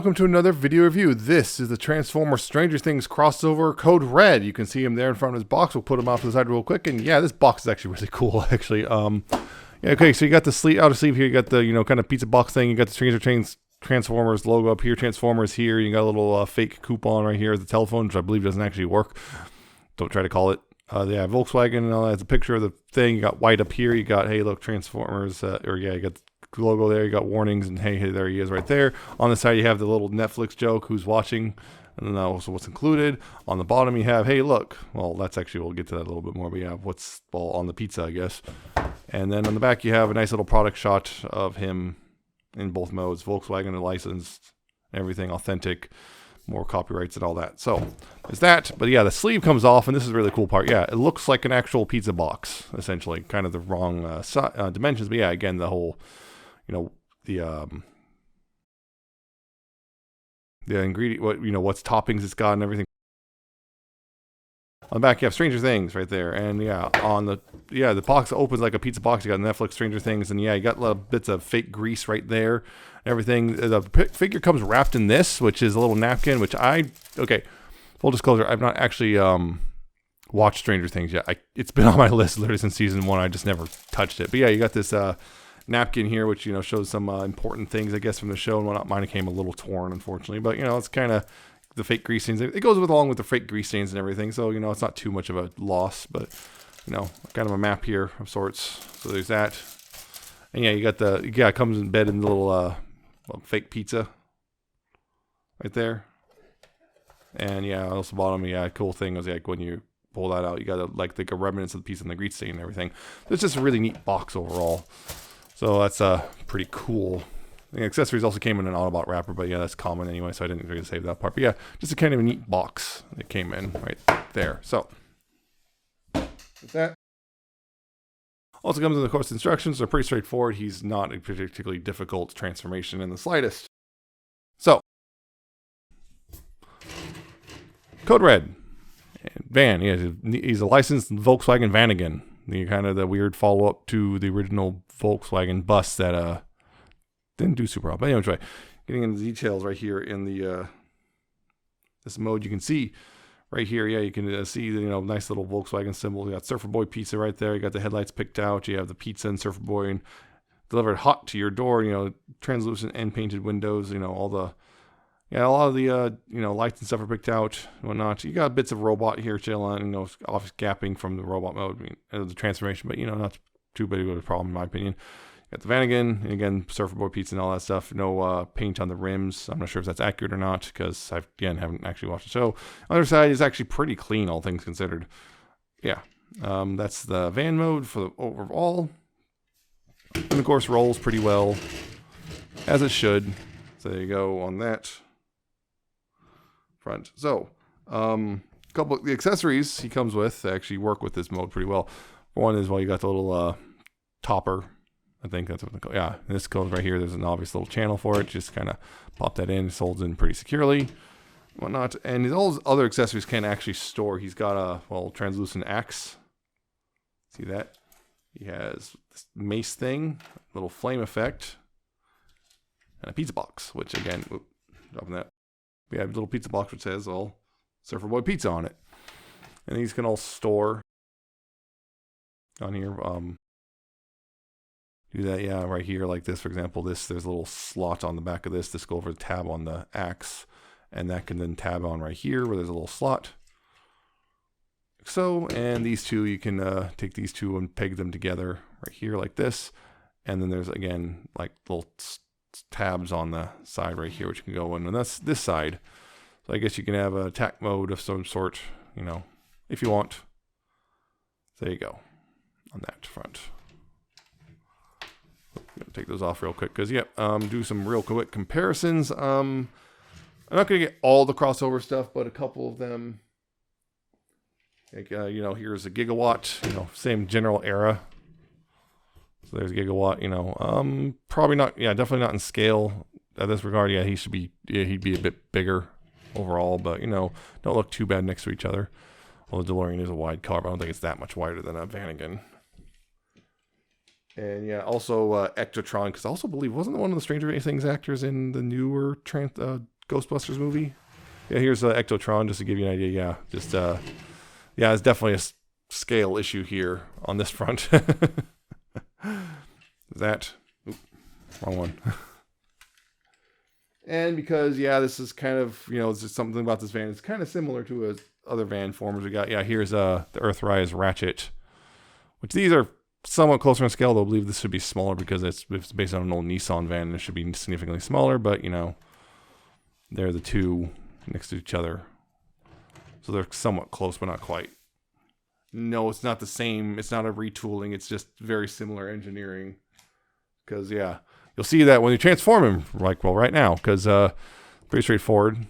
welcome to another video review. This is the Transformers Stranger Things crossover Code Red. You can see him there in front of his box. We'll put him off to the side real quick. And yeah, this box is actually really cool, actually. Yeah, okay, so you got the outer sleeve here. You got the, kind of pizza box thing. You got the Stranger Things Transformers logo up here, Transformers here. You got a little fake coupon right here as the telephone, which I believe doesn't actually work. Don't try to call it. Yeah, Volkswagen and all that. It's a picture of the thing. You got white up here. You got, hey, look, Transformers. You got the logo there. You got warnings, and hey, there he is right there. On the side, you have the little Netflix joke, who's watching, and then also what's included. On the bottom, you have, hey, look. Well, that's actually, we'll get to that a little bit more, but yeah, what's on the pizza, I guess. And then on the back, you have a nice little product shot of him in both modes. Volkswagen licensed, everything authentic, more copyrights and all that. So there's that. But yeah, the sleeve comes off, and this is a really cool part. Yeah, it looks like an actual pizza box, essentially. Kind of the wrong dimensions. But yeah, again, the whole, the ingredient, what's toppings it's got and everything. On the back, you have Stranger Things right there, and yeah, the box opens like a pizza box. You got Netflix, Stranger Things, and yeah, you got little bits of fake grease right there. Everything. The figure comes wrapped in this, which is a little napkin. Which full disclosure, I've not actually watched Stranger Things yet. It's been on my list literally since season 1. I just never touched it. But yeah, you got this napkin here, which shows some important things, I guess, from the show and whatnot. Mine came a little torn, unfortunately, but it's kind of the fake grease stains. It goes along with the fake grease stains and everything, so it's not too much of a loss. But kind of a map here of sorts. So there's that, and yeah, you got it comes in bed in the little fake pizza right there, and yeah, also bottom, cool thing is like when you pull that out, you got like the remnants of the pizza and the grease stain and everything. It's just a really neat box overall. So that's pretty cool. The accessories also came in an Autobot wrapper, but yeah, that's common anyway, so I didn't really save that part. But yeah, just a kind of a neat box that came in right there. So, with that. Also comes in the course instructions. They're pretty straightforward. He's not a particularly difficult transformation in the slightest. So, Code Red. Van, he's a licensed Volkswagen Vanagon. The weird follow-up to the original Volkswagen bus that didn't do super well. But anyway, getting into the details right here in the this mode, you can see right here, you can see the nice little Volkswagen symbol. You got Surfer Boy Pizza right there. You got the headlights picked out. You have the pizza and Surfer Boy and delivered hot to your door. Translucent and painted windows. All the a lot of the lights and stuff are picked out and whatnot. You got bits of robot here chilling, off gapping from the robot mode, the transformation, but not too big of a problem in my opinion. You got the Vanagon, and again, Surfer Boy Pizza and all that stuff. No paint on the rims. I'm not sure if that's accurate or not, because I haven't actually watched the show. On the other side is actually pretty clean, all things considered. Yeah, that's the van mode for the overall. And of course, rolls pretty well, as it should. So there you go on that front. So, couple of the accessories he comes with actually work with this mode pretty well. One is, you got the little topper. I think that's what they call it. Yeah, this goes right here. There's an obvious little channel for it. Just kind of pop that in. It holds in pretty securely, whatnot. And all his other accessories can actually store. He's got a translucent axe. See that? He has this mace thing, little flame effect, and a pizza box. Which again, dropping that. We have a little pizza box which says Surfer Boy Pizza on it. And these can all store on here. Do that, right here like this, for example. There's a little slot on the back of this. This go over the tab on the axe, and that can then tab on right here where there's a little slot. So, and these two, you can take these two and peg them together right here like this. And then there's, again, like little tabs on the side right here, which you can go in, and that's this side. So I guess you can have a attack mode of some sort, if you want. There you go on that front. Take those off real quick because do some real quick comparisons. I'm not gonna get all the crossover stuff, but a couple of them. Like here's a gigawatt. Same general era. So there's a gigawatt. Probably not. Yeah, definitely not in scale at this regard. Yeah, he'd be a bit bigger overall, but don't look too bad next to each other. Well, the DeLorean is a wide car, but I don't think it's that much wider than a Vanagon. And yeah, also Ectotron, because I also believe, wasn't one of the Stranger Things actors in the newer Ghostbusters movie? Yeah, here's Ectotron, just to give you an idea. Yeah, just, yeah, it's definitely a scale issue here on this front. That, oops, wrong one. And because, yeah, this is kind of, it's just something about this van. It's kind of similar to other van formers we got. Yeah, here's the Earthrise Ratchet, which these are somewhat closer in scale, though I believe this should be smaller because it's based on an old Nissan van, and it should be significantly smaller, but, they're the two next to each other. So they're somewhat close, but not quite. No, it's not the same. It's not a retooling. It's just very similar engineering. Because, yeah, you'll see that when you transform him, like, well, right now, because pretty straightforward.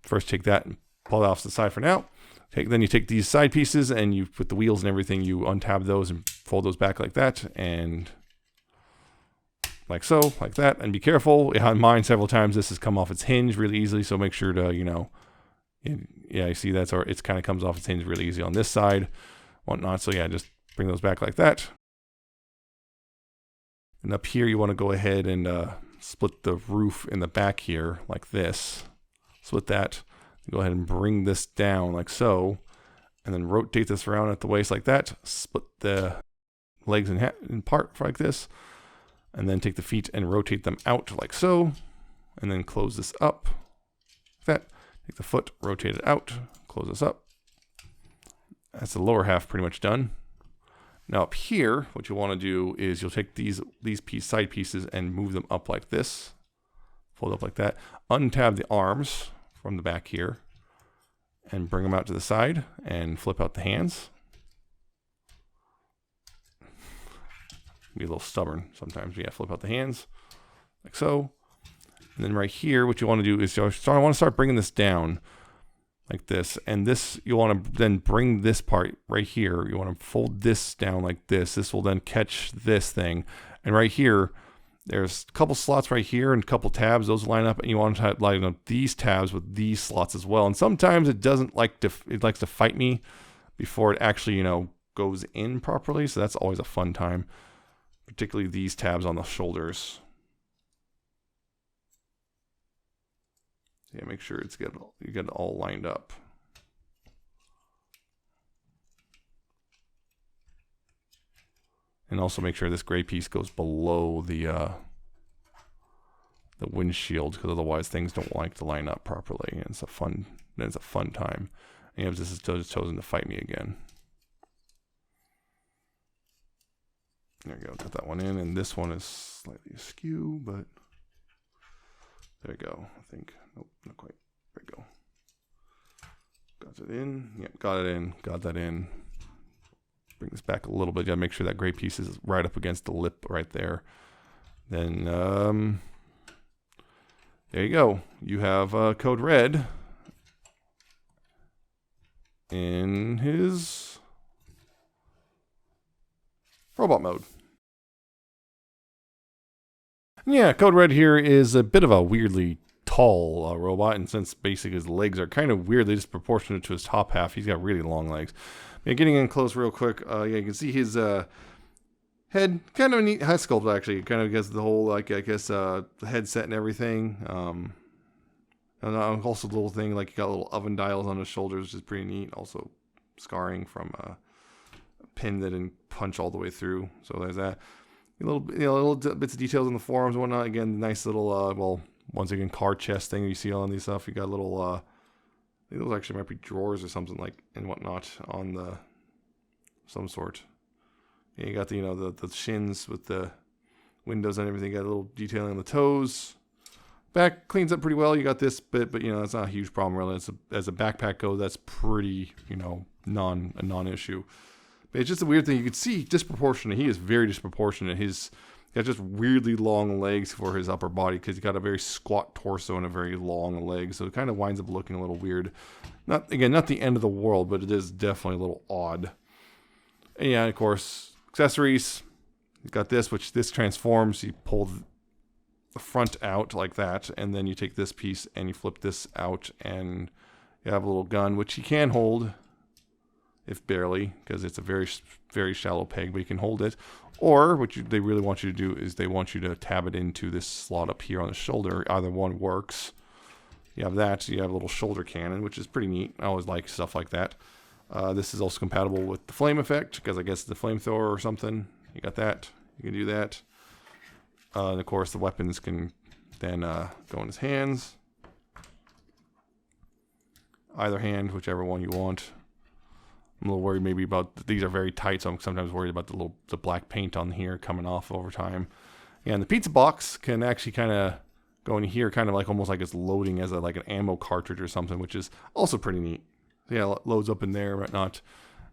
First take that and pull it off to the side for now. Then you take these side pieces and you put the wheels and everything, you untab those and fold those back like that, and like so, like that. And be careful. On mine, several times this has come off its hinge really easily, so make sure to, yeah, you see that's, or it kind of comes off its hinge really easy on this side, whatnot. So yeah, just bring those back like that. And up here, you want to go ahead and split the roof in the back here like this. Split that. Go ahead and bring this down like so, and then rotate this around at the waist like that. Split the legs in part like this, and then take the feet and rotate them out like so, and then close this up like that. Take the foot, rotate it out, close this up. That's the lower half pretty much done. Now up here, what you want to do is you'll take these side pieces and move them up like this, fold up like that. Untab the arms from the back here and bring them out to the side and flip out the hands. Be a little stubborn sometimes. Yeah, flip out the hands like so. And then right here, what you want to do is I want to start bringing this down like this. And this, you want to then bring this part right here. You want to fold this down like this. This will then catch this thing. And right here, there's a couple slots right here and a couple tabs. Those line up, and you want to line up these tabs with these slots as well. And sometimes it doesn't like to, it likes to fight me before it actually, goes in properly. So that's always a fun time, particularly these tabs on the shoulders. Yeah, make sure you get it all lined up. And also make sure this gray piece goes below the windshield, because otherwise things don't like to line up properly, and it's a fun time. And this has chosen to fight me again. There we go, got that one in, and this one is slightly askew, but there we go. I think, nope, not quite. There we go. Got it in. Yep, got it in. Got that in. Bring this back a little bit. You gotta make sure that gray piece is right up against the lip right there. Then, there you go. You have Code Red in his robot mode. And yeah, Code Red here is a bit of a weirdly tall robot, and since basically his legs are kind of weirdly disproportionate to his top half, he's got really long legs. Yeah, getting in close real quick, yeah, you can see his head, kind of a neat head sculpt actually. Kind of gets the whole, like, I guess, the headset and everything. And also the little thing, like, you got little oven dials on his shoulders, which is pretty neat. Also scarring from a pin that didn't punch all the way through. So there's that. Little bits of details in the forearms and whatnot. Again, nice little, well, once again, car chest thing you see on these stuff. You got little, I think those actually might be drawers or something like, and whatnot on the, some sort. Yeah, you got the, the shins with the windows and everything. You got a little detailing on the toes. Back cleans up pretty well. You got this bit, but it's not a huge problem really. As a backpack goes, that's pretty, a non-issue. But it's just a weird thing. You can see disproportionate. He is very disproportionate. He's got just weirdly long legs for his upper body because he's got a very squat torso and a very long leg. So it kind of winds up looking a little weird. Not the end of the world, but it is definitely a little odd. And yeah, of course, accessories. You got this, which this transforms. You pull the front out like that, and then you take this piece and you flip this out, and you have a little gun, which he can hold. if barely, because it's a very shallow peg, but you can hold it. Or what they really want you to do is they want you to tab it into this slot up here on the shoulder. Either one works. You have that, so you have a little shoulder cannon, which is pretty neat. I always like stuff like that. This is also compatible with the flame effect, because I guess it's the flamethrower or something. You got that. You can do that. And of course, the weapons can then go in his hands. Either hand, whichever one you want. I'm a little worried maybe about, these are very tight, so I'm sometimes worried about the black paint on here coming off over time. And the pizza box can actually kind of go in here, kind of like almost like it's loading as like an ammo cartridge or something, which is also pretty neat. So yeah, it loads up in there, whatnot.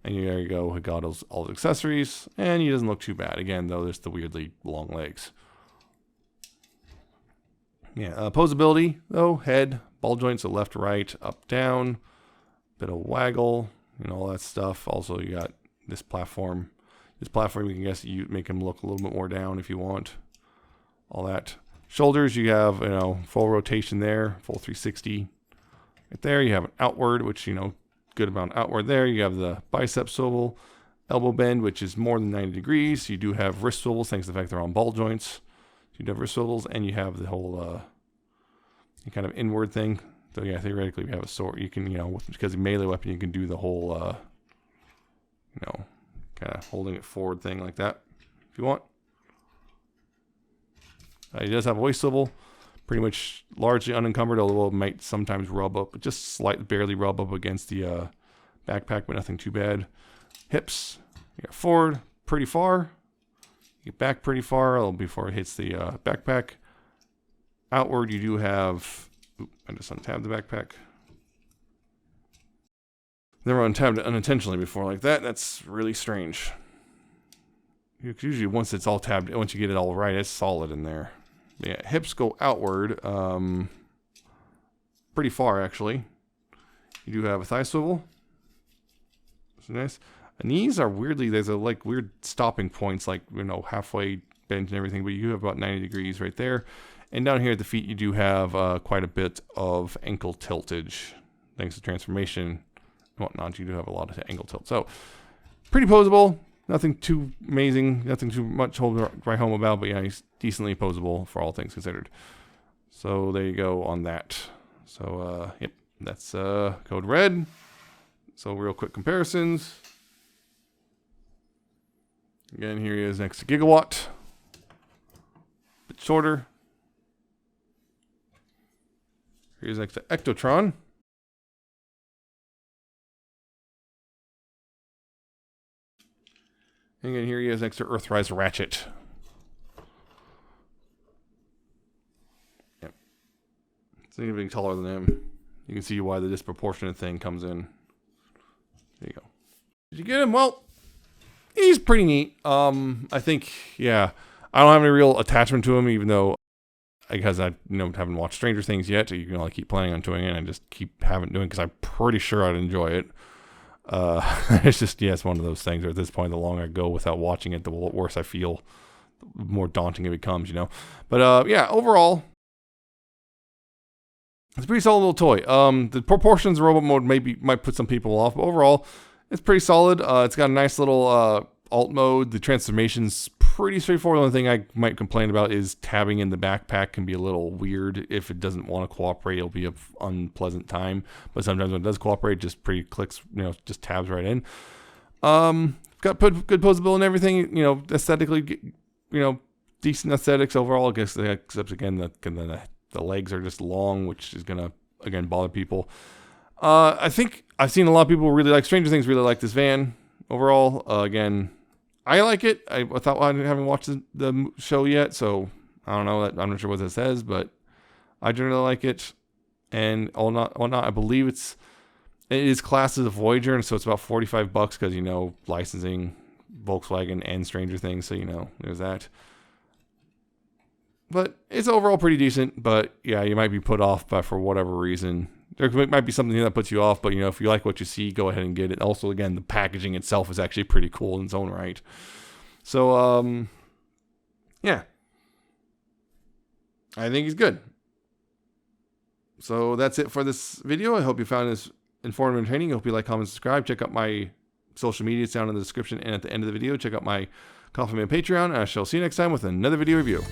And there you go, it got all the accessories, and he doesn't look too bad. Again, though, there's the weirdly long legs. Yeah, posability, though, head, ball joints, so left, right, up, down, bit of waggle, all that stuff. Also, you got this platform. This platform, you can guess you make him look a little bit more down if you want. All that. Shoulders, you have, full rotation there, full 360. Right there, you have an outward, which, good amount outward there. You have the bicep swivel, elbow bend, which is more than 90 degrees. You do have wrist swivels, thanks to the fact they're on ball joints. You do have wrist swivels, and you have the whole kind of inward thing. So yeah, theoretically, if you have a sword, you can, because of melee weapon, you can do the whole, kind of holding it forward thing like that, if you want. He does have a waist swivel, pretty much largely unencumbered, although it might sometimes rub up, but just barely rub up against the backpack, but nothing too bad. Hips, you got forward pretty far, you get back pretty far before it hits the backpack. Outward, you do have, I just untabbed the backpack. Never untabbed it unintentionally before like that. That's really strange. Usually once it's all tabbed, once you get it all right, it's solid in there. Yeah, hips go outward, pretty far actually. You do have a thigh swivel. That's nice. Knees are weirdly, there's like weird stopping points, like halfway bent and everything, but you have about 90 degrees right there. And down here at the feet, you do have quite a bit of ankle tiltage, thanks to transformation and whatnot. You do have a lot of ankle tilt, so pretty posable. Nothing too amazing, nothing too much to write home about, but yeah, he's decently posable for all things considered. So there you go on that. So yep, that's code red. So real quick comparisons. Again, here he is next to Gigawatt. Bit shorter. Here's next to Ectotron. And again, here he is next to Earthrise Ratchet. Yep. Significantly taller than him. You can see why the disproportionate thing comes in. There you go. Did you get him? Well, he's pretty neat. I think, yeah, I don't have any real attachment to him, even though, because I haven't watched Stranger Things yet. You can keep planning on doing it, and I just keep haven't doing it because I'm pretty sure I'd enjoy it. It's just, yeah, it's one of those things where at this point, the longer I go without watching it, the worse I feel, the more daunting it becomes, But yeah, overall, it's a pretty solid little toy. The proportions of robot mode might put some people off, but overall, it's pretty solid. It's got a nice little alt mode. The transformation's pretty straightforward. The only thing I might complain about is tabbing in the backpack can be a little weird. If it doesn't want to cooperate, it'll be an unpleasant time. But sometimes when it does cooperate, just pretty clicks, just tabs right in. Got good posability and everything. Aesthetically, decent aesthetics overall. I guess except again the legs are just long, which is gonna again bother people. I think I've seen a lot of people really like Stranger Things. Really like this van overall. Again, I like it. I thought I haven't watched the show yet, so I don't know. I'm not sure what that says, but I generally like it. And whatnot, I believe it is classed as a Voyager, and so it's about $45 because licensing Volkswagen and Stranger Things, so there's that. But it's overall pretty decent. But yeah, you might be put off by for whatever reason. There might be something that puts you off, but if you like what you see, go ahead and get it. Also, again, the packaging itself is actually pretty cool in its own right. So, yeah, I think he's good. So that's it for this video. I hope you found this informative and entertaining. I hope you like, comment, subscribe. Check out my social media. It's down in the description and at the end of the video. Check out my Coffee Man Patreon, and I shall see you next time with another video review.